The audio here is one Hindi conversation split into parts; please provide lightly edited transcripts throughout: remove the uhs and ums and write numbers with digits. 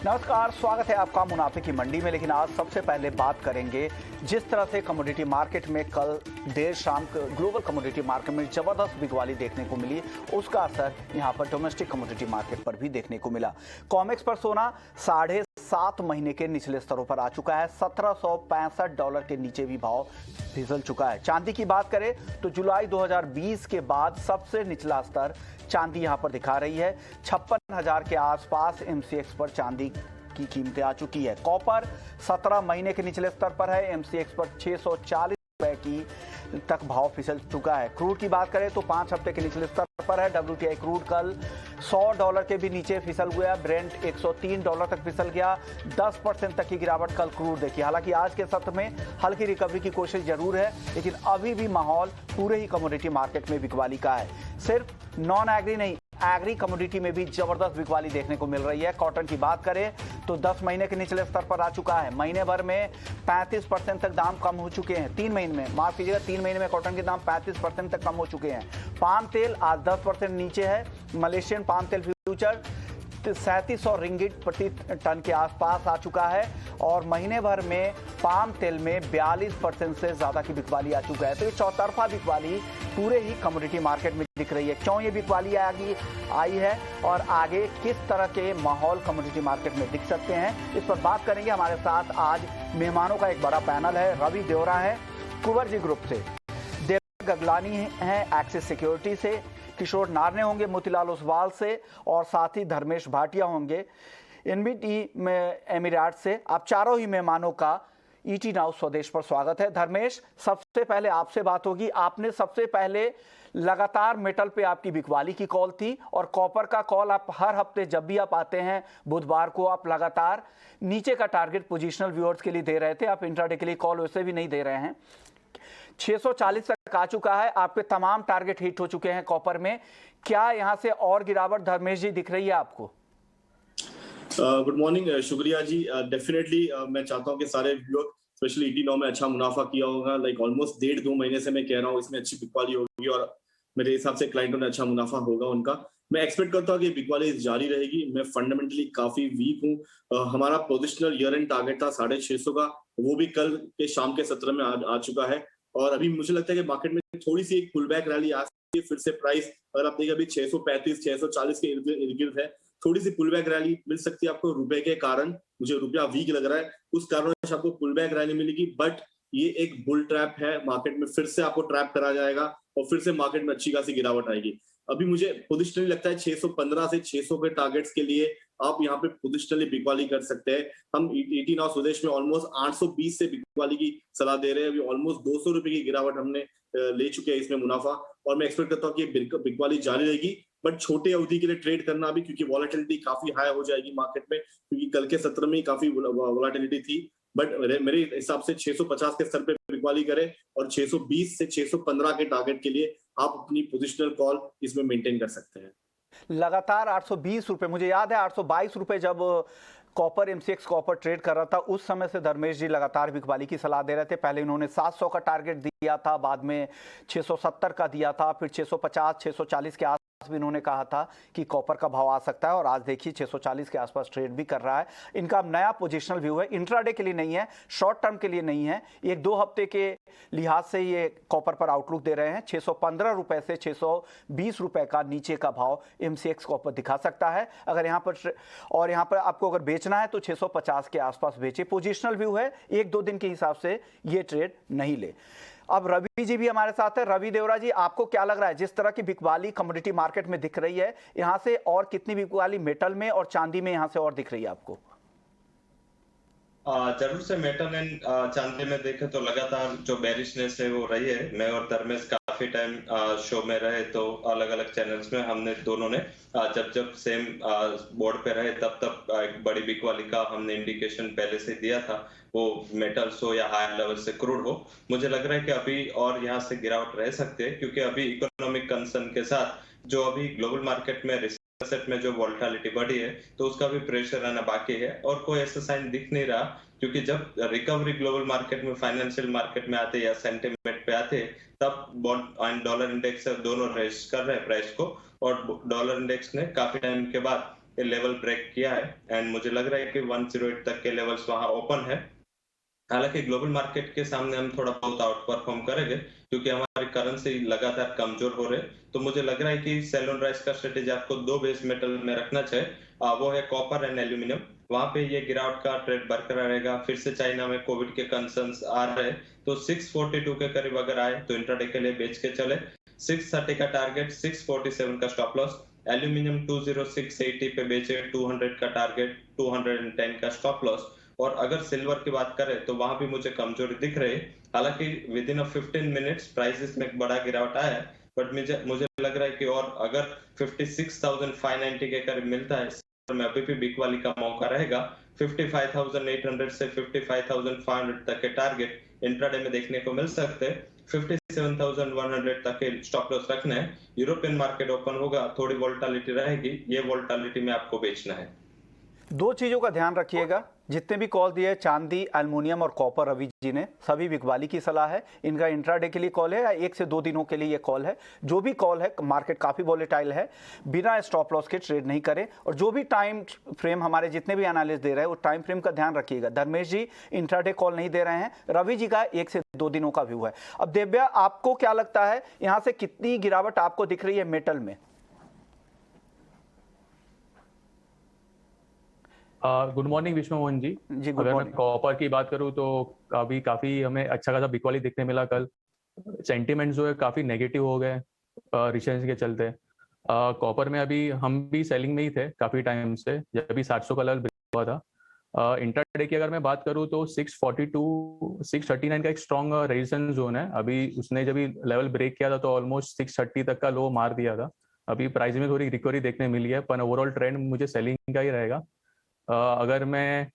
नमस्कार, स्वागत है आपका मुनाफे की मंडी में। लेकिन आज सबसे पहले बात करेंगे जिस तरह से कमोडिटी मार्केट में कल देर शाम ग्लोबल कमोडिटी मार्केट में जबरदस्त बिकवाली देखने को मिली, उसका असर यहां पर डोमेस्टिक कमोडिटी मार्केट पर भी देखने को मिला। कॉमेक्स पर सोना 7.5 महीने के निचले स्तरों पर आ चुका है। $1765 के नीचे भी भाव फिसल चुका है। चांदी की बात करें तो जुलाई 2020 के बाद सबसे निचला स्तर चांदी यहां पर दिखा रही है। 56,000 के आसपास एमसीएक्स पर चांदी की कीमतें आ चुकी है। कॉपर 17 महीने के निचले स्तर पर है। एमसीएक्स पर 640 रुपए की तक भाव फिसल चुका है। क्रूड की बात करें तो 5 हफ्ते के निचले स्तर पर है। WTI क्रूड कल $100 के भी नीचे फिसल गया। ब्रेंट $103 तक फिसल गया। 10% तक की गिरावट कल क्रूड देखी। हालांकि आज के सत्र में हल्की रिकवरी की कोशिश जरूर है, लेकिन अभी भी माहौल पूरे ही कमोडिटी मार्केट में बिकवाली का है। सिर्फ नॉन एग्री नहीं, एग्री कमोडिटी में भी जबरदस्त बिकवाली देखने को मिल रही है। कॉटन की बात करें तो 10 महीने के निचले स्तर पर आ चुका है। महीने भर में 35% तक दाम कम हो चुके हैं। 3 महीने में, माफ कीजिएगा, 3 महीने में कॉटन के दाम 35% तक कम हो चुके हैं। पाम तेल आज 10% नीचे है। मलेशियन पाम तेल फ्यूचर 3700 रिंगिट प्रति टन के आसपास आ चुका है और महीने भर में पाम तेल में 42% से ज्यादा की बिकवाली आ चुका है। तो ये चौतरफा बिकवाली पूरे ही कमोडिटी मार्केट में दिख रही है। क्यों ये बिकवाली आई है और आगे किस तरह के माहौल कमोडिटी मार्केट में दिख सकते हैं, इस पर बात करेंगे। हमारे साथ आज मेहमानों का एक बड़ा पैनल है। रवि देवरा है कुंवरजी ग्रुप से, देव गगलानी है एक्सिस सिक्योरिटी से, किशोर नारने होंगे मोतीलाल ओसवाल से और साथ ही धर्मेश भाटिया होंगे एनबीटी में एमिरेट्स से। आप चारों ही मेहमानों का ईटी नाउ स्वदेश पर स्वागत है। धर्मेश, सबसे पहले आपसे बात होगी। आपने सबसे पहले लगातार मेटल पे आपकी बिकवाली की कॉल थी और कॉपर का कॉल आप हर हफ्ते जब भी आप आते हैं बुधवार को आप लगातार नीचे का टारगेट पोजिशनल व्यूअर्स के लिए दे रहे थे। आप इंट्राडे के लिए कॉल वैसे भी नहीं दे रहे हैं। 640 तक आ चुका है। आपके तमाम टारगेट हिट हो चुके हैं कॉपर में। क्या यहां से और गिरावट धर्मेश जी दिख रही है आपको? गुड मॉर्निंग, शुक्रिया जी। डेफिनेटली मैं चाहता हूं कि सारे व्यूअर स्पेशली ईटी नाउ में अच्छा मुनाफा किया होगा। लाइक ऑलमोस्ट 1.5-2 महीने से मैं कह रहा हूं इसमें अच्छी बिकवाली होगी और मेरे हिसाब से क्लाइंटों ने अच्छा मुनाफा होगा उनका। मैं एक्सपेक्ट करता हूं कि बिकवाली जारी रहेगी। मैं फंडामेंटली काफी वीक हूं। हमारा पोजिशनल ईयर एंड टारगेट था 650 का, वो भी कल के शाम के सत्र में आ चुका है और अभी मुझे लगता है कि मार्केट में थोड़ी सी एक पुल बैक रैली आ सकती है। फिर से प्राइस अगर आप देखिए अभी 635-640 के इर्द गिर्द है। थोड़ी सी पुल बैक रैली मिल सकती है आपको रुपए के कारण। मुझे रुपया वीक लग रहा है, उस कारण से आपको पुल बैक रैली मिलेगी। बट ये एक बुल ट्रैप है, मार्केट में फिर से आपको ट्रैप करा जाएगा और फिर से मार्केट में अच्छी खासी गिरावट आएगी। अभी मुझे पोजिशनली लगता है 615 से 600 के टारगेट्स के लिए आप यहाँ पे पोजिशनली बिकवाली कर सकते हैं। हम ईटी नाउ स्वदेश में ऑलमोस्ट 820 से बिकवाली की सलाह दे रहे हैं। अभी ऑलमोस्ट 200 रुपए की गिरावट हमने ले चुके हैं इसमें मुनाफा और मैं एक्सपेक्ट करता हूँ कि बिकवाली जारी रहेगी। बट छोटे अवधि के लिए ट्रेड करना अभी, क्योंकि वॉलेटिलिटी काफी हाई हो जाएगी मार्केट में, क्योंकि कल के सत्र में काफी वॉलेटिलिटी थी। बट मेरे हिसाब से 650 के स्तर पे बिकवाली करें और 620 से 615 के टारगेट के लिए आप अपनी पोजिशनल कॉल इसमें मेंटेन कर सकते हैं। लगातार 820 रुपए, मुझे याद है 822 रुपए जब कॉपर एमसीएक्स कॉपर ट्रेड कर रहा था, उस समय से धर्मेश जी लगातार बिकवाली की सलाह दे रहे थे। पहले इन्होंने 700 का टारगेट दिया था, बाद में 670 का दिया था, फिर 650 640 के भी इन्होंने कहा था कि कॉपर का भाव आ सकता है और आज देखिए 640 के आसपास ट्रेड भी कर रहा है। इनका नया पोजिशनल व्यू है, इंट्राडे के लिए नहीं है, शॉर्ट टर्म के लिए नहीं है। 1-2 हफ्ते के लिहाज से ये कॉपर पर आउटलुक दे रहे हैं। 615 रुपए से 620 रुपए का नीचे का भाव एमसीएक्स कॉपर दिखा सकता है। अगर यहाँ पर और यहाँ पर आपको अगर बेचना है तो 650 के आसपास बेचे। पोजिशनल व्यू है, 1-2 दिन के हिसाब से ये ट्रेड नहीं ले। अब रवि जी भी हमारे साथ है। रवि देवरा जी, आपको क्या लग रहा है, जिस तरह की बिकवाली कमोडिटी मार्केट में दिख रही है, यहां से और कितनी बिकवाली मेटल में और चांदी में यहां से और दिख रही है आपको? जरूर से मेटल एंड चांदी में देखें तो लगातार जो बेरिशनेस है वो रही है। मैं और धर्मेश काफी टाइम शो में रहे तो अलग अलग चैनल्स में हमने दोनों ने जब सेम बोर्ड पे रहे तब एक बड़ी बिकवाली का हमने इंडिकेशन पहले से दिया था, वो मेटल्स हो या हायर लेवल से क्रूड हो। मुझे लग रहा है कि अभी और यहाँ से गिरावट रह सकती है, क्योंकि अभी इकोनॉमिक कंसर्न के साथ जो अभी ग्लोबल मार्केट में सेट में जो वोलेटिलिटी बढ़ी है तो उसका भी प्रेशर आना बाकी है और कोई ऐसा साइन दिख नहीं रहा। क्योंकि जब रिकवरी ग्लोबल मार्केट में, फाइनेंशियल मार्केट में आते या सेंटिमेंट पे आते, तब बॉन्ड एंड डॉलर इंडेक्स दोनों रेस कर रहे हैं प्राइस को और डॉलर इंडेक्स ने काफी टाइम के बाद ये लेवल ब्रेक किया है एंड मुझे लग रहा है कि 108 तक के लेवल्स वहां ओपन है। हालांकि ग्लोबल मार्केट के सामने हम थोड़ा बहुत आउट परफॉर्म करेंगे क्योंकि हमारी करेंसी लगातार कमजोर हो रहे, तो मुझे लग रहा है कि सेल ऑन राइज का स्ट्रेटेजी आपको दो बेस मेटल में रखना चाहिए, वो है कॉपर एंड एल्यूमिनियम। वहां पे ये गिरावट का ट्रेंड बरकरार रहेगा। फिर से चाइना में कोविड के कंसर्न्स आ रहे हैं, तो 642 के करीब अगर आए तो इंट्राडे के लिए बेच के चले। 630 का टारगेट, 647 का स्टॉप लॉस। एल्यूमिनियम 20680 पे बेचे, 200 का टारगेट, 210 का स्टॉप लॉस। और अगर सिल्वर की बात करें तो वहां भी मुझे कमजोरी दिख रही है। हालांकि विद इन 15 मिनट्स प्राइसेस में एक बड़ा गिरावट आया है, बट मुझे लग रहा है कि और अगर 56,590 के करीब मिलता है में अभी भी बिग वाली का मौका रहेगा। 55,800 से 55,500 तक के टारगेट इंट्राडे में देखने को मिल सकते हैं। 57,100 तक के स्टॉप लॉस रखना है। यूरोपियन मार्केट ओपन होगा, थोड़ी वोलेटिलिटी रहेगी, ये वोलेटिलिटी में आपको बेचना है। दो चीज़ों का ध्यान रखिएगा, जितने भी कॉल दिए चांदी, एल्युमिनियम और कॉपर रवि जी ने, सभी बिकवाली की सलाह है। इनका इंट्राडे के लिए कॉल है या 1 से 2 दिनों के लिए ये कॉल है। जो भी कॉल है, मार्केट काफ़ी वॉलेटाइल है, बिना स्टॉप लॉस के ट्रेड नहीं करें। और जो भी टाइम फ्रेम हमारे जितने भी एनालिस्ट दे रहे हैं, वो टाइम फ्रेम का ध्यान रखिएगा। धर्मेश जी इंट्राडे कॉल नहीं दे रहे हैं, रवि जी का 1 से 2 दिनों का व्यू है। अब दिव्या, आपको क्या लगता है यहाँ से कितनी गिरावट आपको दिख रही है मेटल में? Good morning Vishnu Mohan ji. Good अगर मैं मॉर्निंग। कॉपर की बात करूं तो अभी काफी हमें अच्छा खासा बिकवाली देखने मिला कल। सेंटीमेंट जो है काफी नेगेटिव हो गए रिसेंस के चलते। कॉपर में अभी हम भी सेलिंग में ही थे काफी टाइम से, जब भी 700 का लेवल ब्रेक हुआ था। इंटरडे की अगर मैं बात करूं तो 642 639 का एक स्ट्रॉन्ग रेजिस्टेंस जोन है। अभी उसने जब भी लेवल ब्रेक किया था तो ऑलमोस्ट 630 तक का लो मार दिया था। अभी प्राइस में थोड़ी रिकवरी देखने मिली है, पर ओवरऑल ट्रेंड मुझे सेलिंग का ही रहेगा। अगर मैं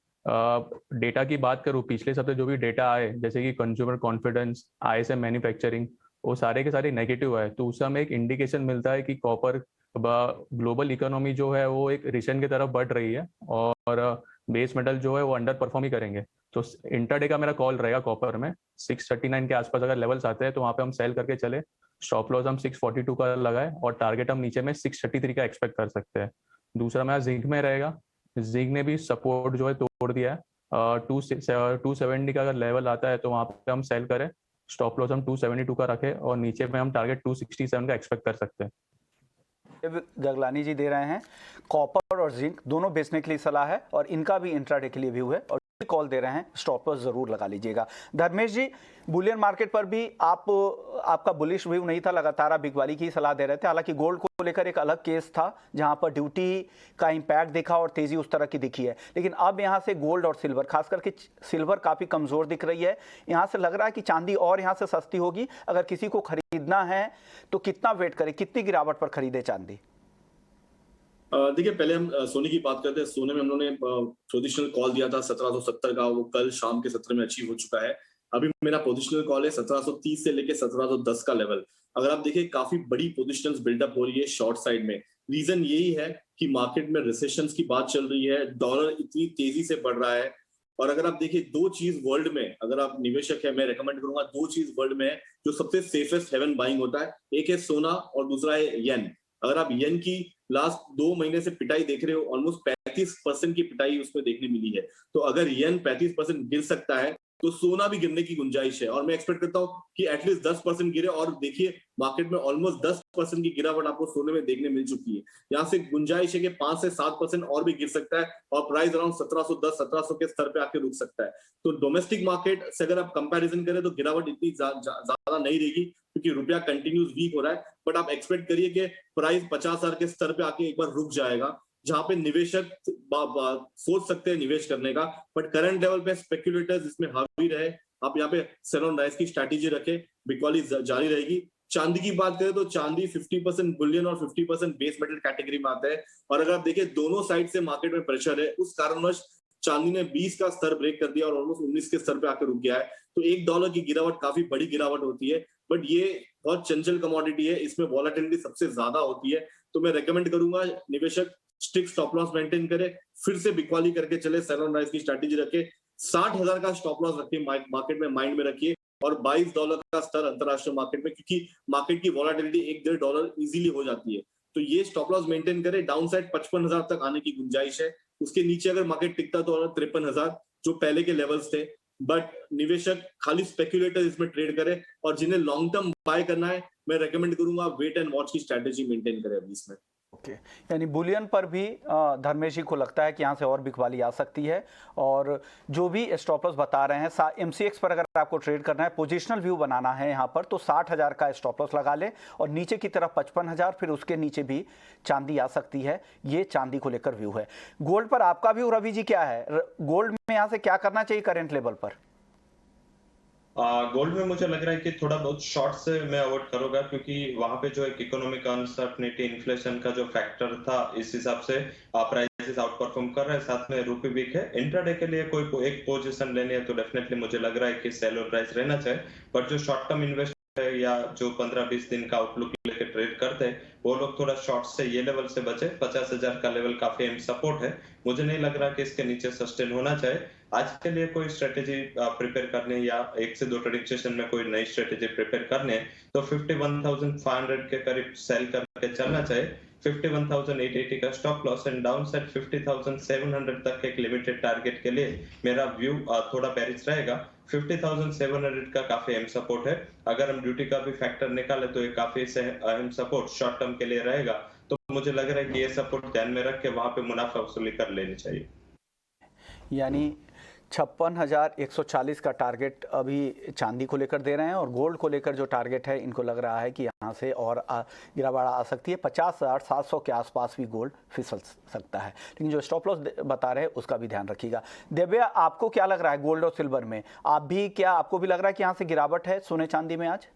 डेटा की बात करूं, पिछले सप्ताह जो भी डेटा आए जैसे कि कंज्यूमर कॉन्फिडेंस, ISM मैन्युफैक्चरिंग, वो सारे के सारे नेगेटिव है, तो उससे हमें एक इंडिकेशन मिलता है कि कॉपर ग्लोबल इकोनॉमी जो है वो एक रिसेशन की तरफ बढ़ रही है और बेस मेटल जो है वो अंडर परफॉर्म ही करेंगे। तो इंटरडे का मेरा कॉल रहेगा कॉपर में 639 के आसपास अगर लेवल्स आते हैं तो वहाँ पे हम सेल करके चले। स्टॉप लॉस हम 642 का लगाए और टारगेट हम नीचे में 633 का एक्सपेक्ट कर सकते हैं। दूसरा मेरा जिंक में रहेगा। जिंक ने भी सपोर्ट जो है तोड़ दिया है। 270 का अगर लेवल आता है तो वहाँ पे हम सेल करें। स्टॉप लॉस हम 272 का रखें और नीचे में हम टारगेट 267 का एक्सपेक्ट कर सकते हैं। गगलानी जी दे रहे हैं कॉपर और जिंक दोनों बेचने के लिए सलाह है और इनका भी इंट्राडे के लिए व्यू है और कॉल दे रहे हैं, स्टॉप लॉस जरूर लगा लीजिएगा। धर्मेश जी, बुलियन मार्केट पर भी आपका बुलिश व्यू नहीं था, लगातार आप बिकवाली की सलाह दे रहे थे। हालांकि गोल्ड को लेकर एक अलग केस था जहां पर ड्यूटी का इंपैक्ट दिखा और तेजी उस तरह की दिखी है, लेकिन अब यहां से गोल्ड और सिल्वर, खास करके सिल्वर काफी कमजोर दिख रही है। यहां से लग रहा है कि चांदी और यहां से सस्ती होगी। अगर किसी को खरीदना है तो कितना वेट करे, कितनी गिरावट पर खरीदे चांदी? देखिए, पहले हम सोने की बात करते हैं। सोने में हम लोगों ने पोजिशनल कॉल दिया था 1770 का, वो कल शाम के सत्र में अचीव हो चुका है। अभी मेरा पोजिशनल कॉल है 1730 से लेके 1710 का लेवल। अगर आप देखिए, काफी बड़ी पोजिशंस बिल्डअप हो रही है शॉर्ट साइड में। रीजन यही है कि मार्केट में रिसेशन की बात चल रही है, डॉलर इतनी तेजी से बढ़ रहा है। और अगर आप देखिए, दो चीज वर्ल्ड में, अगर आप निवेशक है, मैं रेकमेंड करूंगा, दो चीज वर्ल्ड में है जो सबसे सेफेस्ट हेवन बाइंग होता है। एक है सोना और दूसरा है येन। अगर आप येन की लास्ट 2 महीने से पिटाई देख रहे हो, ऑलमोस्ट 35% की पिटाई उसमें देखने मिली है। तो अगर येन 35% गिर सकता है तो सोना भी गिरने की गुंजाइश है और मैं एक्सपेक्ट करता हूं कि एटलीस्ट 10% गिरे। और देखिए, मार्केट में ऑलमोस्ट 10% की गिरावट आपको सोने में देखने मिल चुकी है। यहाँ से गुंजाइश है कि 5 से 7% और भी गिर सकता है और प्राइस अराउंड 1710-1700 के स्तर पे आके रुक सकता है। तो डोमेस्टिक मार्केट से अगर आप कंपैरिजन करें तो गिरावट इतनी ज्यादा नहीं रहेगी क्योंकि रुपया कंटिन्यूस वीक हो रहा है। बट आप एक्सपेक्ट करिए कि प्राइस 50,000 के स्तर पे आके एक बार रुक जाएगा, जहां पे निवेशक सोच सकते हैं निवेश करने का। बट करंट लेवल पे स्पेक्युलेटर्स इसमें हावी रहे। आप यहाँ पे सेल ऑन राइज की स्ट्रैटेजी रखें, बिकवाली जारी रहेगी। चांदी की बात करें तो चांदी 50% बुलियन और 50% बेस मेटल कैटेगरी में आता है। और अगर आप देखिए, दोनों साइड से मार्केट में प्रेशर है, उस कारणवश चांदी ने 20 का स्तर ब्रेक कर दिया और ऑलमोस्ट 19 के स्तर पे आकर रुक गया है। तो $1 की गिरावट काफी बड़ी गिरावट होती है, बट ये बहुत चंचल कमोडिटी है, इसमें वॉलेटिलिटी सबसे ज्यादा होती है। तो मैं रेकमेंड करूंगा निवेशक स्ट्रिक्ट स्टॉप लॉस मेंटेन करे, फिर से बिकवाली करके चले, सेल ऑन राइज की स्ट्रैटेजी रखे, 60,000 का स्टॉप लॉस रखिए, मार्केट में माइंड में रखिए और $22 का स्तर अंतरराष्ट्रीय मार्केट में, क्योंकि मार्केट की वॉलेटिलिटी $1-1.5 इजीली हो जाती है। तो ये स्टॉप लॉस मेंटेन करे, डाउन साइड 55,000 तक आने की गुंजाइश है। उसके नीचे अगर मार्केट टिकता तो 53,000 जो पहले के लेवल्स थे। बट निवेशक खाली स्पेक्युलेटर इसमें ट्रेड करे, और जिन्हें लॉन्ग टर्म बाय करना है मैं रेकमेंड करूंगा वेट एंड वॉच की स्ट्रेटेजी मेंटेन करें अभी इसमें। ओके, यानी बुलियन पर भी धर्मेश जी को लगता है कि यहाँ से और बिकवाली आ सकती है, और जो भी स्टॉप लॉस बता रहे हैं MCX पर अगर आपको ट्रेड करना है, पोजिशनल व्यू बनाना है यहाँ पर, तो 60,000 का स्टॉप लॉस लगा ले, और नीचे की तरफ 55,000, फिर उसके नीचे भी चांदी आ सकती है। ये चांदी को लेकर व्यू है। गोल्ड पर आपका व्यू रवि जी क्या है? गोल्ड में यहाँ से क्या करना चाहिए करेंट लेवल पर? गोल्ड में मुझे लग रहा है कि थोड़ा बहुत शॉर्ट से मैं अवॉइड करूंगा, क्योंकि वहां पे जो एक इकोनॉमिक अनसर्टनिटी, इन्फ्लेशन का जो फैक्टर था, इस हिसाब से प्राइसेस आउट परफॉर्म कर रहे हैं, साथ में रुपये वीक है। इंट्राडे के लिए कोई एक पोजीशन लेनी है तो डेफिनेटली मुझे लग रहा है कि सेल और प्राइस रहना चाहिए। बट जो शॉर्ट टर्म इन्वेस्टर या जो 15-20 दिन का आउटलुक लेके ट्रेड करते हैं, वो लोग थोड़ा शॉर्ट से ये लेवल से बचे। 50,000 का लेवल काफी अहम सपोर्ट है। मुझे नहीं लग रहा कि इसके नीचे सस्टेन होना चाहिए। आज के लिए कोई स्ट्रेटेजी प्रिपेयर करने या 1 से 2 ट्रेडिंग सेशन में कोई नई स्ट्रेटेजी प्रिपेयर करने तो 51,500 के करीब सेल करके चलना चाहिए। 51,880 का stop loss and down side 50,700 तक एक लिमिटेड टारगेट के लिए मेरा व्यू थोड़ा बेरिश रहेगा। 50,700 का काफी अहम सपोर्ट है। अगर हम ड्यूटी का भी फैक्टर निकाले तो ये काफी अहम सपोर्ट शॉर्ट टर्म के लिए रहेगा। तो मुझे लग रहा है कि ये सपोर्ट ध्यान में रख के वहां पे मुनाफा वसूली कर लेनी चाहिए। यानी 56,140 का टारगेट अभी चांदी को लेकर दे रहे हैं, और गोल्ड को लेकर जो टारगेट है इनको लग रहा है कि यहाँ से और गिरावट आ सकती है। 50,700 के आसपास भी गोल्ड फिसल सकता है, लेकिन जो स्टॉप लॉस बता रहे हैं उसका भी ध्यान रखिएगा। दिव्या, आपको क्या लग रहा है गोल्ड और सिल्वर में? आपको भी लग रहा है कि यहाँ से गिरावट है सोने चांदी में आज?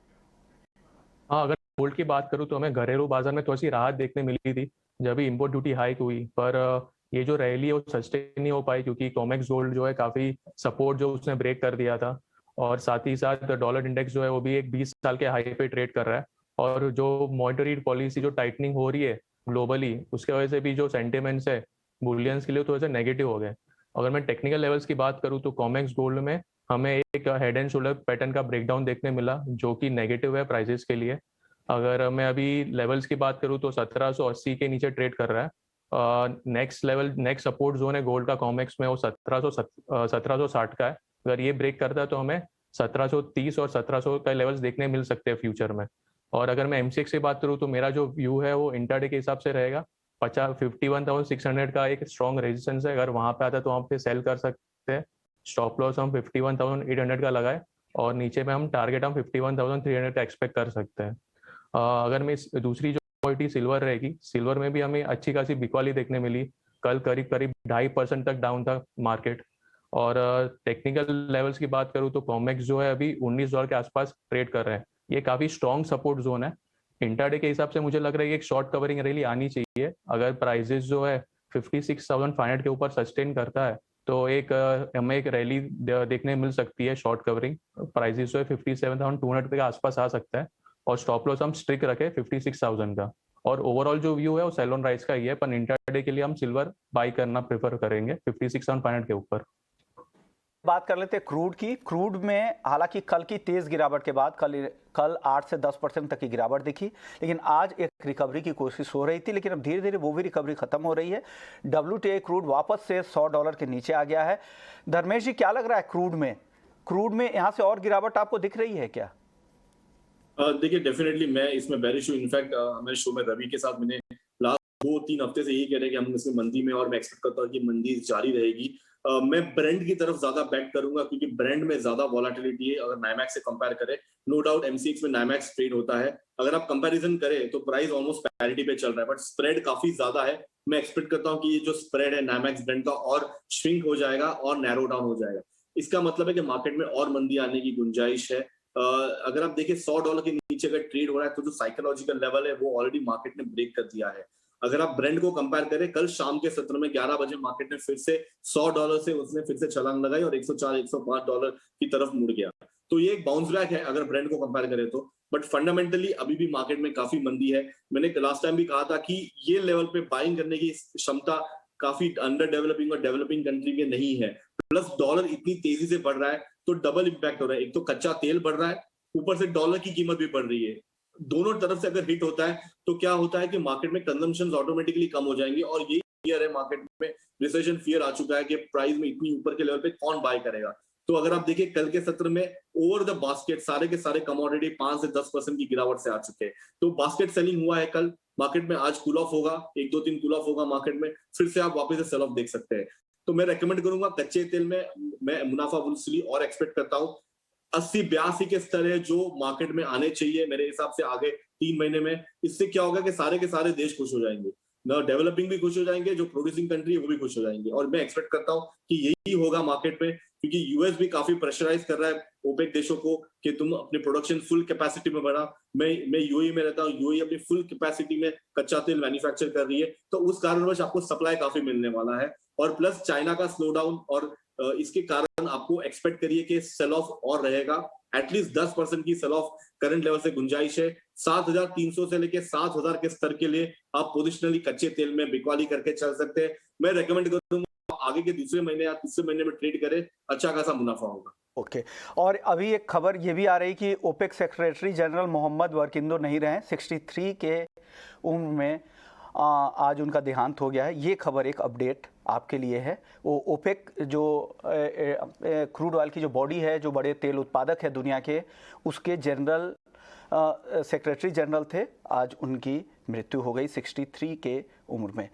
हाँ, अगर गोल्ड की बात करूँ तो हमें घरेलू बाजार में थोड़ी सी राहत देखने मिली थी जब भी इम्पोर्ट ड्यूटी हाइक हुई, पर ये जो रैली है वो सस्टेन नहीं हो पाई, क्योंकि कॉमेक्स गोल्ड जो है काफ़ी सपोर्ट जो उसने ब्रेक कर दिया था, और साथ ही साथ डॉलर इंडेक्स जो है वो भी एक 20 साल के हाई पे ट्रेड कर रहा है। और जो मॉनेटरी पॉलिसी जो टाइटनिंग हो रही है ग्लोबली, उसके वजह से भी जो सेंटिमेंट्स है बुलियंस के लिए थोड़े से नेगेटिव हो गए। अगर मैं टेक्निकल लेवल्स की बात करूँ तो कॉमेक्स गोल्ड में हमें एक हेड एंड शोल्डर पैटर्न का ब्रेकडाउन देखने मिला, जो कि नेगेटिव है प्राइजेस के लिए। अगर मैं अभी लेवल्स की बात करूँ तो 1780 के नीचे ट्रेड कर रहा है। नेक्स्ट सपोर्ट जोन है गोल्ड का कॉमेक्स में वो 1760 का है। अगर ये ब्रेक करता है तो हमें 1730 और 1700 का लेवल्स देखने मिल सकते हैं फ्यूचर में। और अगर मैं MCX की बात करूँ तो मेरा जो व्यू है वो इंट्राडे के हिसाब से रहेगा। 51,600 का एक स्ट्रॉन्ग रेजिस्टेंस है, अगर वहां पे आता है तो वहां पे सेल कर सकते हैं। स्टॉप लॉस हम 51,800 का लगाए, और नीचे में हम टारगेट हम 51,300 का एक्सपेक्ट कर सकते हैं। अगर मैं दूसरी जो क्वालिटी सिल्वर रहेगी, सिल्वर में भी हमें अच्छी खासी बिकवाली देखने मिली। कल करीब 2.5% तक डाउन था मार्केट। और टेक्निकल लेवल्स की बात करूँ तो कॉमेक्स जो है अभी $19 के आसपास ट्रेड कर रहे हैं। ये काफी स्ट्रॉन्ग सपोर्ट जोन है। इंट्राडे के हिसाब से मुझे लग रहा है कि एक शॉर्ट कवरिंग रैली आनी चाहिए। अगर प्राइजेस जो है 56,500 के ऊपर सस्टेन करता है तो हमें एक रैली देखने मिल सकती है। शॉर्ट कवरिंग प्राइजेस जो है 57,200 के आसपास आ सकता है, और स्टॉप लॉस हम स्ट्रिक रखे 56,000 का। और ओवरऑल जो व्यू है वो सेल ऑन राइज का ही है, पर इंट्राडे के लिए हम सिल्वर बाई करना प्रेफर करेंगे 56,500 के ऊपर। बात कर लेते हैं क्रूड की। क्रूड में हालांकि कल की तेज गिरावट के बाद कल 8 से 10% तक की गिरावट दिखी, लेकिन आज एक रिकवरी की कोशिश हो रही थी, लेकिन अब धीरे धीरे वो भी रिकवरी खत्म हो रही है। WTI क्रूड वापस से $100 के नीचे आ गया है। धर्मेश जी, क्या लग रहा है क्रूड में यहाँ से और गिरावट आपको दिख रही है क्या? देखिए, डेफिनेटली मैं इसमें बेरिश हूँ। इनफैक्ट हमारे शो में रवि के साथ मैंने लास्ट 2-3 हफ्ते से यही कह रहे हैं कि हम इसमें मंदी में, और मैं एक्सपेक्ट करता हूँ कि मंदी जारी रहेगी। मैं ब्रेंड की तरफ ज्यादा बैक करूंगा, क्योंकि ब्रेंड में ज्यादा वॉलेटिलिटी है। अगर नाइमैक्स से कंपेयर करें, नो डाउट MCX में नाइमैक्स ट्रेड होता है। अगर आप कंपैरिजन करें तो प्राइस ऑलमोस्ट पैरिटी पे चल रहा है, बट स्प्रेड काफी ज्यादा है। मैं एक्सपेक्ट करता हूँ कि ये जो स्प्रेड है नाइमैक्स ब्रेंड का और श्रिंक हो जाएगा और नैरो डाउन हो जाएगा। इसका मतलब है कि मार्केट में और मंदी आने की गुंजाइश है। अगर आप देखिए $100 के नीचे अगर ट्रेड हो रहा है तो जो साइकोलॉजिकल लेवल है वो ऑलरेडी मार्केट ने ब्रेक कर दिया है। अगर आप ब्रेंड को कंपेयर करें, कल शाम के सत्र में 11 बजे मार्केट ने फिर से $100 से उसने फिर से छलांग लगाई और $104-105 की तरफ मुड़ गया। तो ये एक बाउंस बैक है अगर ब्रेंड को कंपेयर करें तो। बट फंडामेंटली अभी भी मार्केट में काफी मंदी है। मैंने लास्ट टाइम भी कहा था कि ये लेवल पे बाइंग करने की क्षमता काफी अंडर डेवलपिंग और डेवलपिंग कंट्री में नहीं है। प्लस डॉलर इतनी तेजी से बढ़ रहा है तो डबल इंपैक्ट हो रहा है। एक तो कच्चा तेल बढ़ रहा है, ऊपर से डॉलर की कीमत भी बढ़ रही है। दोनों तरफ से अगर हिट होता है तो क्या होता है कि मार्केट में कंजम्पशन ऑटोमेटिकली कम हो जाएंगे, और यही फियर है मार्केट में, रिसेशन फियर आ चुका है कि प्राइस में इतनी ऊपर के लेवल पे कौन बाय करेगा। तो अगर आप देखिए कल के सत्र में ओवर द बास्केट सारे के सारे कमोडिटी 5 से 10% की गिरावट से आ चुके हैं। तो बास्केट सेलिंग हुआ है कल मार्केट में, आज कूल ऑफ होगा, 1-2 दिन कूल ऑफ होगा मार्केट में, फिर से आप वापस से सेल ऑफ देख सकते हैं। तो मैं रेकमेंड करूंगा कच्चे तेल में मैं मुनाफा बुल्सली और एक्सपेक्ट करता हूँ 80-82 के स्तर है जो मार्केट में आने चाहिए मेरे हिसाब से आगे 3 महीने में। इससे क्या होगा कि सारे के सारे देश खुश हो जाएंगे, ना डेवलपिंग भी खुश हो जाएंगे, जो प्रोड्यूसिंग कंट्री है वो भी खुश हो जाएंगे। और मैं एक्सपेक्ट करता हूँ कि यही होगा मार्केट में, क्योंकि यूएस भी काफी प्रेशराइज कर रहा है ओपेक देशों को कि तुम अपनी प्रोडक्शन फुल कैपेसिटी में बढ़ा। मैं यूएई में रहता हूँ, यूएई अपनी फुल कैपेसिटी में कच्चा तेल मैन्युफैक्चर कर रही है, तो उस कारणवश आपको सप्लाई काफी मिलने वाला है। और प्लस चाइना का स्लो डाउन और इसके कारण आपको एक्सपेक्ट करिए कि सेल ऑफ और रहेगा, एटलीस्ट 10% की सेल ऑफ करंट लेवल से गुंजाइश है। 7,300 से लेके 7,000 के स्तर के लिए आप पोजिशनली कच्चे तेल में बिकवाली करके चल सकते हैं। मैं रेकमेंड करूंगा आगे के दूसरे महीने या तीसरे महीने में ट्रेड करें, अच्छा खासा मुनाफा होगा। ओके और अभी एक खबर ये भी आ रही कि ओपेक सेक्रेटरी जनरल मोहम्मद वर्किंदो नहीं रहे, 63 के उम्र में आज उनका देहांत हो गया है। ये खबर एक अपडेट आपके लिए है। वो ओपेक जो क्रूड ऑयल की जो बॉडी है, जो बड़े तेल उत्पादक है दुनिया के, उसके जनरल सेक्रेटरी जनरल थे, आज उनकी मृत्यु हो गई 63 के उम्र में।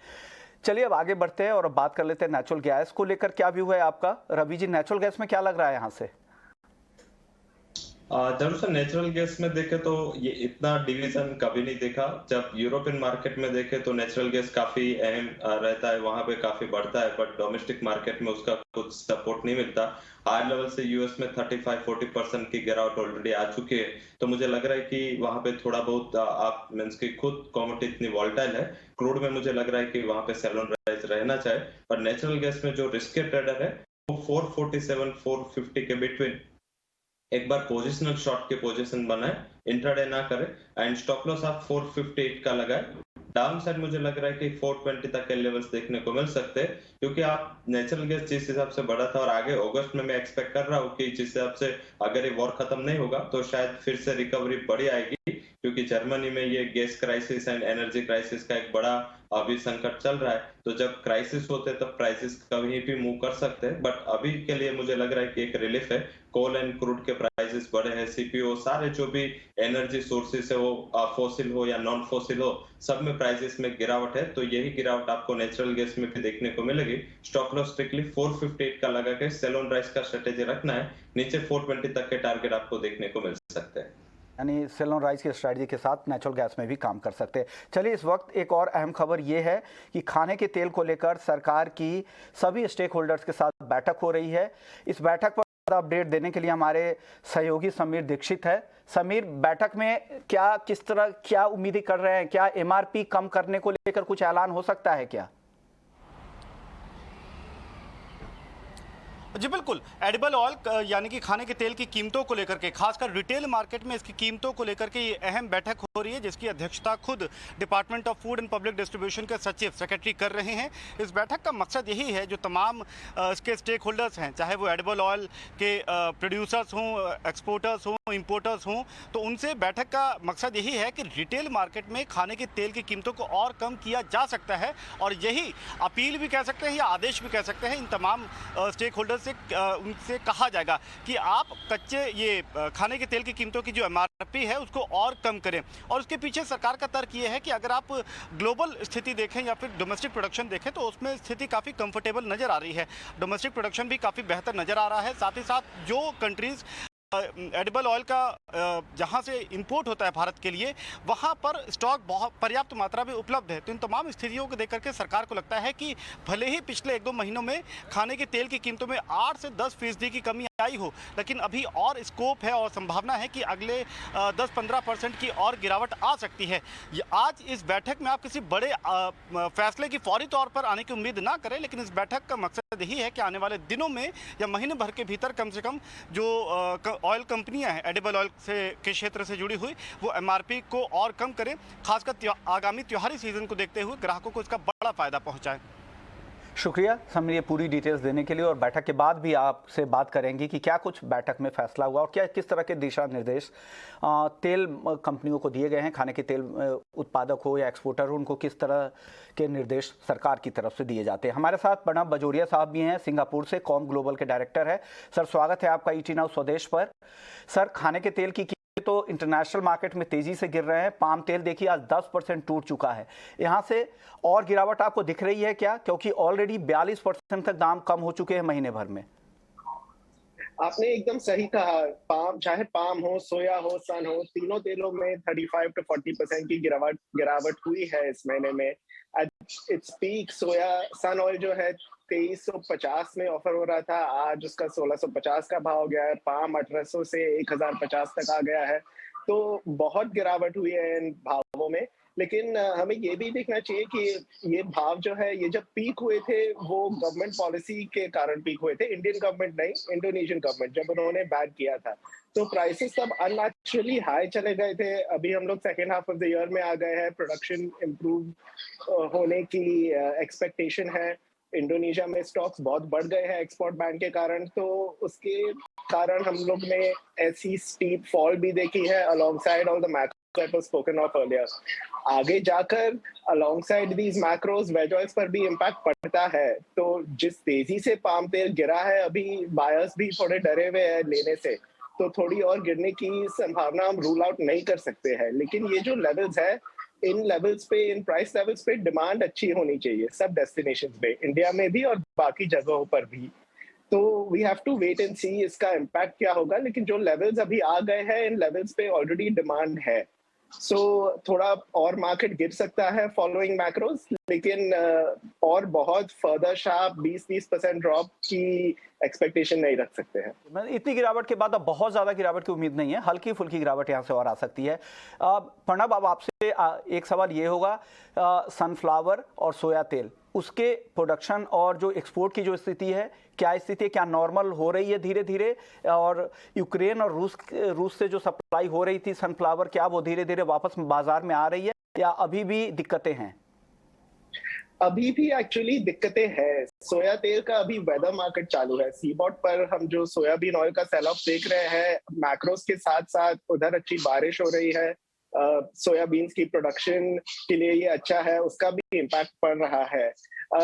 चलिए अब आगे बढ़ते हैं और अब बात कर लेते हैं नेचुरल गैस को लेकर क्या व्यू है आपका। रवि जी, नेचुरल गैस में क्या लग रहा है यहाँ से? जरूर सर, नेचुरल गैस में देखे तो ये इतना डिवीजन कभी नहीं देखा। जब यूरोपियन मार्केट में देखे तो नेचुरल गैस काफी अहम रहता है, वहां पे काफी बढ़ता है, बट डोमेस्टिक मार्केट में उसका कुछ सपोर्ट नहीं मिलता। हाई लेवल से यूएस में 35-40% की गिरावट ऑलरेडी आ चुकी है, तो मुझे लग रहा है कि वहां पे थोड़ा बहुत आप मीन्स की खुद कमोडिटी इतनी वॉलेटाइल है। क्रूड में मुझे लग रहा है कि वहां पे सेल ऑन राइज रहना चाहिए, पर नेचुरल गैस में जो रिस्की ट्रेडर है वो 447-450 के बिटवीन एक बार पोजिशनल शॉर्ट के पोजीशन बनाए, इंट्राडे ना करे, एंड स्टॉप लॉस आप 458 का लगाए। डाउन साइड मुझे लग रहा है कि 420 तक के लेवल्स देखने को मिल सकते हैं, क्योंकि आप नेचुरल गैस जिस हिसाब से बढ़ा था और आगे अगस्त में मैं एक्सपेक्ट कर रहा हूँ कि जिस हिसाब से अगर ये वॉर खत्म नहीं होगा तो शायद फिर से रिकवरी बड़ी आएगी, क्योंकि जर्मनी में ये gas crisis and energy crisis का एक बड़ा अभी संकट चल रहा है। तो जब क्राइसिस होते हैं तब प्राइसेस कभी भी मूव कर सकते हैं, बट अभी के लिए मुझे लग रहा है कि एक रिलीफ है। कोल एंड क्रूड के प्राइसेस बढ़े हैं, सीपीओ सारे जो भी एनर्जी सोर्सेस है वो फॉसिल हो या नॉन फॉसिल हो, सब में प्राइसेस में गिरावट है। तो यही गिरावट आपको नेचुरल गैस में भी देखने को मिलेगी। स्टॉप लॉस स्ट्रिक्टली 458 का लगा के सेल ऑन राइज का स्ट्रेटेजी रखना है, नीचे 420 तक के टारगेट आपको देखने को मिल सकते हैं। यानी सेल ऑन राइज की स्ट्रैटेजी के साथ नेचुरल गैस में भी काम कर सकते हैं। चलिए इस वक्त एक और अहम खबर ये है कि खाने के तेल को लेकर सरकार की सभी स्टेक होल्डर्स के साथ बैठक हो रही है। इस बैठक पर अपडेट देने के लिए हमारे सहयोगी समीर दीक्षित है। समीर, बैठक में किस तरह क्या उम्मीदें कर रहे हैं? क्या एमआरपी कम करने को लेकर कुछ ऐलान हो सकता है क्या? जी बिल्कुल, एडिबल ऑयल यानी कि खाने के तेल की कीमतों को लेकर के, खासकर रिटेल मार्केट में इसकी कीमतों को लेकर के ये अहम बैठक हो रही है, जिसकी अध्यक्षता खुद department of food and public distribution के सचिव सेक्रेटरी कर रहे हैं। इस बैठक का मकसद यही है, जो तमाम इसके स्टेक होल्डर्स हैं, चाहे वो एडिबल ऑयल के प्रोड्यूसर्स हों, एक्सपोर्टर्स हों, इंपोर्टर्स हों, तो उनसे बैठक का मकसद यही है कि रिटेल मार्केट में खाने के तेल की कीमतों को और कम किया जा सकता है। और यही अपील भी कह सकते हैं या आदेश भी कह सकते हैं इन तमाम स्टेक होल्डर्स से, उनसे कहा जाएगा कि आप कच्चे ये खाने के तेल की कीमतों की जो एमआरपी है उसको और कम करें। और उसके पीछे सरकार का तर्क ये है कि अगर आप ग्लोबल स्थिति देखें या फिर डोमेस्टिक प्रोडक्शन देखें तो उसमें स्थिति काफ़ी कंफर्टेबल नज़र आ रही है। डोमेस्टिक प्रोडक्शन भी काफ़ी बेहतर नज़र आ रहा है। साथ ही साथ जो कंट्रीज़ एडिबल ऑयल का जहां से इंपोर्ट होता है भारत के लिए, वहां पर स्टॉक बहुत पर्याप्त मात्रा में उपलब्ध है। तो इन तमाम स्थितियों को देख करके सरकार को लगता है कि भले ही पिछले 1-2 महीनों में खाने के तेल की कीमतों में 8 से 10% की कमी आई हो, लेकिन अभी और स्कोप है और संभावना है कि अगले 10-15% की और गिरावट आ सकती है। आज इस बैठक में आप किसी बड़े फैसले की फौरी तौर पर आने की उम्मीद ना करें, लेकिन इस बैठक का मकसद यही है कि आने वाले दिनों में या महीने भर के भीतर कम से कम जो ऑयल कंपनियां हैं एडिबल ऑयल के क्षेत्र से जुड़ी हुई, वो एमआरपी को और कम करें, खासकर आगामी त्योहारी सीजन को देखते हुए ग्राहकों को इसका बड़ा फायदा पहुंचाए। शुक्रिया समर ये पूरी डिटेल्स देने के लिए, और बैठक के बाद भी आपसे बात करेंगे कि क्या कुछ बैठक में फैसला हुआ और क्या किस तरह के दिशा निर्देश तेल कंपनियों को दिए गए हैं, खाने के तेल उत्पादक हो या एक्सपोर्टर हो, उनको किस तरह के निर्देश सरकार की तरफ से दिए जाते हैं। हमारे साथ प्रणब बजोरिया साहब भी हैं, सिंगापुर से कॉम ग्लोबल के डायरेक्टर है। सर स्वागत है आपका ईटी नाउ स्वदेश पर। सर खाने के तेल की तो इंटरनेशनल मार्केट में तेजी से गिर रहे हैं, पाम तेल देखिए आज 10% टूट चुका है। यहाँ से और गिरावट आपको दिख रही है क्या, क्योंकि ऑलरेडी 42% तक दाम कम हो चुके हैं महीने भर में। आपने एकदम सही कहा, पाम चाहे पाम हो, सोया हो, सन हो, तीनों तेलों में 35 to 40% की गिरावट हुई है इस महीने में। इट्स पीक सोया सन ऑयल जो है 2350 में ऑफर हो रहा था, आज उसका 1650 का भाव गया है। पाम 1800 से 1050 तक आ गया है। तो बहुत गिरावट हुई है इन भावों में। लेकिन हमें ये भी देखना चाहिए कि ये भाव जो है, ये जब पीक हुए थे वो गवर्नमेंट पॉलिसी के कारण पीक हुए थे। इंडियन गवर्नमेंट नहीं, इंडोनेशियन गवर्नमेंट जब उन्होंने बैन किया था तो प्राइसेस तब अननेचुरली हाई चले गए थे। अभी हम लोग second half of the year में आ गए हैं, प्रोडक्शन इम्प्रूव होने की एक्सपेक्टेशन है। इंडोनेशिया में स्टॉक्स बहुत बढ़ गए हैं एक्सपोर्ट बैन के कारण, तो उसके कारण हम लोग ने ऐसी स्टीप फॉल भी देखी है alongside all the macro that was spoken of earlier. आगे जाकर alongside these macros veg oils पर भी इम्पैक्ट पड़ता है। तो जिस तेजी से पाम तेल गिरा है, अभी बायर्स भी थोड़े डरे हुए हैं लेने से, तो थोड़ी और गिरने की संभावना हम रूल आउट नहीं कर सकते हैं। लेकिन ये जो लेवल्स है, इन लेवल्स पे, इन प्राइस लेवल्स पे डिमांड अच्छी होनी चाहिए सब डेस्टिनेशंस पे, इंडिया में भी और बाकी जगहों पर भी। तो we have to wait and see इसका इम्पैक्ट क्या होगा। लेकिन जो लेवल्स अभी आ गए हैं, इन लेवल्स पे ऑलरेडी डिमांड है। सो थोड़ा और मार्केट गिर सकता है फॉलोइंग मैक्रोस, लेकिन और बहुत फर्दर शार्प 20-30% ड्रॉप की एक्सपेक्टेशन नहीं रख सकते हैं। इतनी गिरावट के बाद अब बहुत ज्यादा गिरावट की उम्मीद नहीं है, हल्की फुल्की गिरावट यहाँ से और आ सकती है। प्रणब, अब आपसे एक सवाल ये होगा, सनफ्लावर और सोया तेल, उसके प्रोडक्शन और जो एक्सपोर्ट की जो स्थिति है, क्या स्थिति है, क्या नॉर्मल हो रही है धीरे धीरे? और यूक्रेन और रूस से जो सप्लाई हो रही थी सनफ्लावर, क्या वो धीरे धीरे वापस बाजार में आ रही है या अभी भी दिक्कतें हैं? अभी भी एक्चुअली दिक्कतें हैं। सोया तेल का अभी वेदर मार्केट चालू है। सीबॉट पर हम जो सोयाबीन ऑयल का सेल ऑफ देख रहे हैं, मैक्रोस के साथ साथ उधर अच्छी बारिश हो रही है। सोयाबीन्स की प्रोडक्शन के लिए ये अच्छा है, उसका भी इम्पैक्ट पड़ रहा है।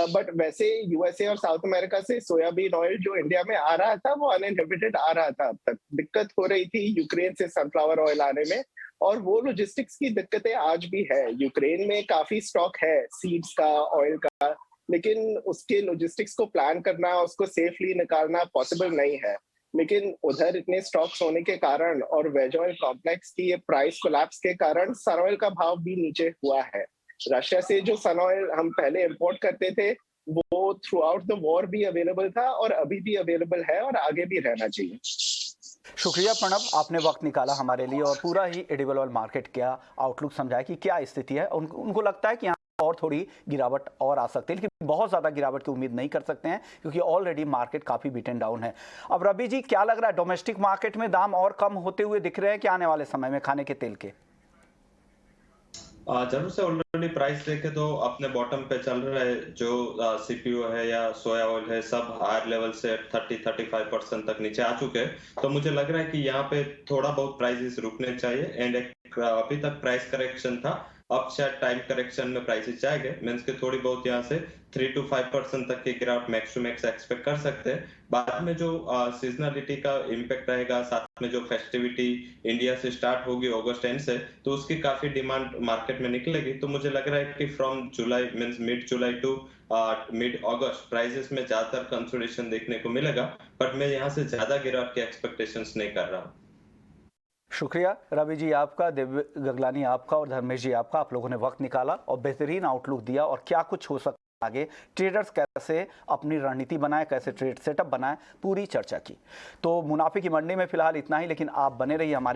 बट वैसे यूएसए और साउथ अमेरिका से सोयाबीन ऑयल जो इंडिया में आ रहा था वो अनइनहिबिटेड आ रहा था। अब तक दिक्कत हो रही थी यूक्रेन से सनफ्लावर ऑयल आने में, और वो लॉजिस्टिक्स की दिक्कतें आज भी है। यूक्रेन में काफी स्टॉक है सीड्स का, ऑयल का, लेकिन उसके लॉजिस्टिक्स को प्लान करना, उसको सेफली निकालना पॉसिबल नहीं है। लेकिन उधर इतने स्टॉक्स होने के कारण और वेज ऑयल कॉम्प्लेक्स की ये प्राइस कोलैप्स के कारण सन ऑयल का भाव भी नीचे हुआ है। रशिया से जो सन ऑयल हम पहले इंपोर्ट करते थे वो थ्रू आउट द वॉर भी अवेलेबल था और अभी भी अवेलेबल है और आगे भी रहना चाहिए। शुक्रिया प्रणब, आपने वक्त निकाला हमारे लिए और पूरा ही एडिबल ऑयल मार्केट का आउटलुक समझाया कि क्या स्थिति है। उनको लगता है कि यहाँ और थोड़ी गिरावट और आ सकती है, लेकिन बहुत ज़्यादा गिरावट की उम्मीद नहीं कर सकते हैं क्योंकि ऑलरेडी मार्केट काफ़ी बीटन डाउन है। अब रवि जी, क्या लग रहा है, डोमेस्टिक मार्केट में दाम और कम होते हुए दिख रहे हैं क्या आने वाले समय में खाने के तेल के? जरूर से ऑलरेडी प्राइस देखे तो अपने बॉटम पे चल रहा है। जो सीपीयू है या सोया ऑयल है, सब हायर लेवल से 30-35% तक नीचे आ चुके हैं। तो मुझे लग रहा है कि यहाँ पे थोड़ा बहुत प्राइसेस रुकने चाहिए। एंड अभी तक प्राइस करेक्शन था, अब शायद टाइम करेक्शन में प्राइसेस जाएंगे, मींस के थोड़ी बहुत यहाँ से 3 to 5% तक की गिरावट मैक्स टू मैक्स एक्सपेक्ट कर सकते हैं। बाद में जो सीजनलिटी का इम्पैक्ट रहेगा, साथ में जो फेस्टिविटी इंडिया से स्टार्ट होगी अगस्त एंड से, तो उसकी काफी डिमांड मार्केट में निकलेगी। तो मुझे लग रहा है कि from July means mid July to mid August prices में ज्यादातर कंसोलिडेशन देखने को मिलेगा, बट मैं यहाँ से ज्यादा गिरावट की एक्सपेक्टेशंस नहीं कर रहा हूँ। शुक्रिया रवि जी आपका, देव गगलानी आपका और धर्मेश जी आपका। आप लोगों ने वक्त निकाला और बेहतरीन आउटलुक दिया और क्या कुछ हो सकता है आगे, ट्रेडर्स कैसे अपनी रणनीति बनाए, कैसे ट्रेड सेटअप बनाए, पूरी चर्चा की। तो मुनाफे की मंडी में फिलहाल इतना ही, लेकिन आप बने रहिए हमारे